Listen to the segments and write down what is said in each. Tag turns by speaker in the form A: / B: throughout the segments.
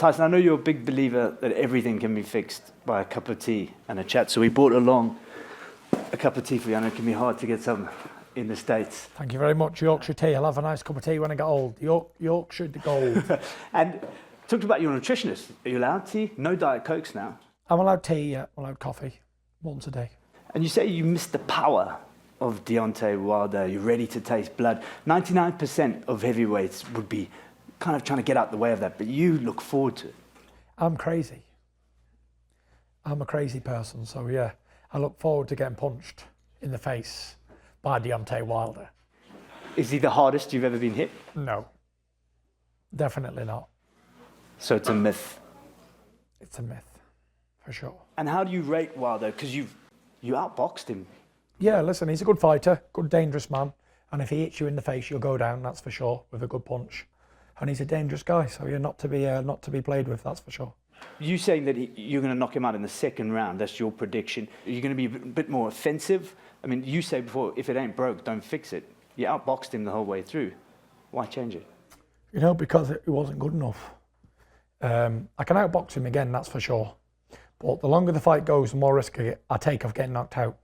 A: Tyson, I know you're a big believer that everything can be fixed by a cup of tea and a chat, so we brought along a cup of tea for you. I know it can be hard to get some in the States.
B: Thank you very much. Yorkshire tea. I'll have a nice cup of tea when I get old. Yorkshire Gold.
A: And talked about your nutritionist. Are you allowed tea? No Diet Cokes now.
B: I'm allowed tea, yeah. I'm allowed coffee once a day.
A: And you say you missed the power of Deontay Wilder. You're ready to taste blood. 99% of heavyweights would be kind of trying to get out the way of that, but you look forward to it.
B: I'm crazy. I'm a crazy person, so yeah. I look forward to getting punched in the face by Deontay Wilder.
A: Is he the hardest you've ever been hit?
B: No, definitely not.
A: So it's a myth.
B: It's a myth, for sure.
A: And how do you rate Wilder? Because you outboxed him.
B: Yeah, listen, he's a good fighter, good dangerous man, and if he hits you in the face, you'll go down. That's for sure, with a good punch. And he's a dangerous guy, so you're not to be played with. That's for sure.
A: You saying that you're going to knock him out in the second round? That's your prediction. Are you going to be a bit more offensive? I mean, you say before, if it ain't broke, don't fix it. You outboxed him the whole way through. Why change it?
B: You know, because it wasn't good enough. I can outbox him again, that's for sure. But the longer the fight goes, the more risk I take of getting knocked out.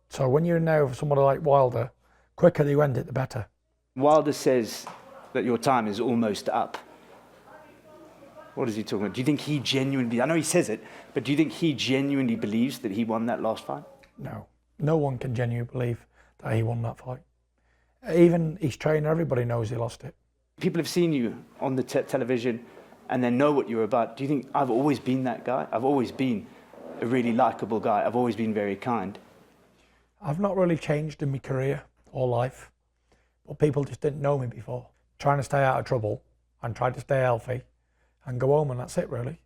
B: So when you're in there with somebody like Wilder, quicker you end it, the better.
A: Wilder says that your time is almost up. What is he talking about? Do you think he genuinely, I know he says it, but do you think he genuinely believes that he won that last fight?
B: No. No one can genuinely believe that he won that fight. Even his trainer, everybody knows he lost it.
A: People have seen you on the television and they know what you're about. Do you think I've always been that guy? I've always been a really likable guy. I've always been very kind.
B: I've not really changed in my career or life, but people just didn't know me before. Trying to stay out of trouble and try to stay healthy and go home, and that's it really.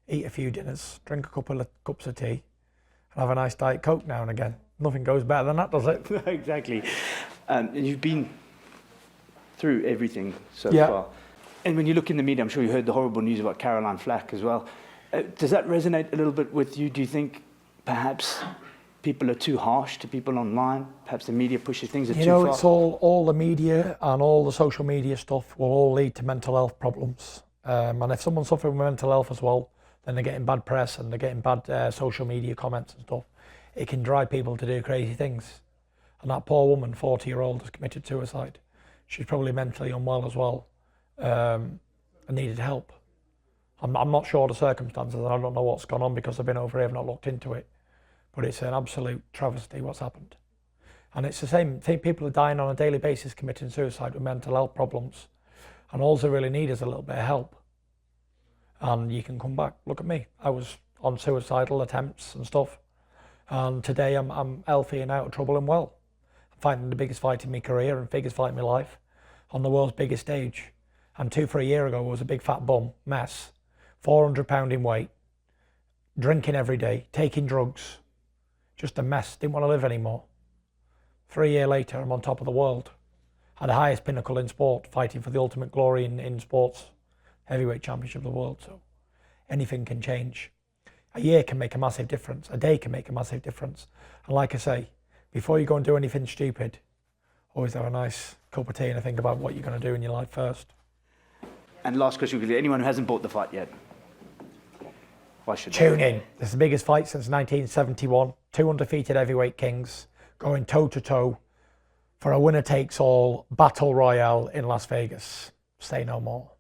B: Eat a few dinners, drink a couple of cups of tea, and have a nice Diet Coke now and again. Nothing goes better than that, does it?
A: Exactly. And you've been through everything so
B: Yeah.
A: far. And when you look in the media, I'm sure you heard the horrible news about Caroline Flack as well. Does that resonate a little bit with you? Do you think perhaps people are too harsh to people online? Perhaps the media pushes things too far?
B: You know, it's all the media and all the social media stuff will all lead to mental health problems. And if someone's suffering with mental health as well, then they're getting bad press and they're getting bad social media comments and stuff. It can drive people to do crazy things. And that poor woman, 40-year-old, has committed suicide. She's probably mentally unwell as well, and needed help. I'm not sure of the circumstances, and I don't know what's gone on because I've been over here, I've not looked into it. But it's an absolute travesty what's happened. And it's the same thing, people are dying on a daily basis committing suicide with mental health problems. And all they really need is a little bit of help. And you can come back. Look at me. I was on suicidal attempts and stuff. And today I'm healthy and out of trouble and well. I'm fighting the biggest fight in my career and biggest fight in my life on the world's biggest stage. And 2-3 years ago I was a big fat bum, mess, 400 pound in weight, drinking every day, taking drugs, just a mess, didn't want to live anymore. 3 years later I'm on top of the world, at the highest pinnacle in sport, fighting for the ultimate glory in sports, heavyweight championship of the world. So anything can change. A year can make a massive difference. A day can make a massive difference. And like I say, before you go and do anything stupid, always have a nice cup of tea and think about what you're going to do in your life first.
A: And last question, anyone who hasn't bought the fight yet, why should they?
B: Tune in. This is the biggest fight since 1971. 2 undefeated heavyweight kings going toe-to-toe for a winner-takes-all battle royale in Las Vegas. Say no more.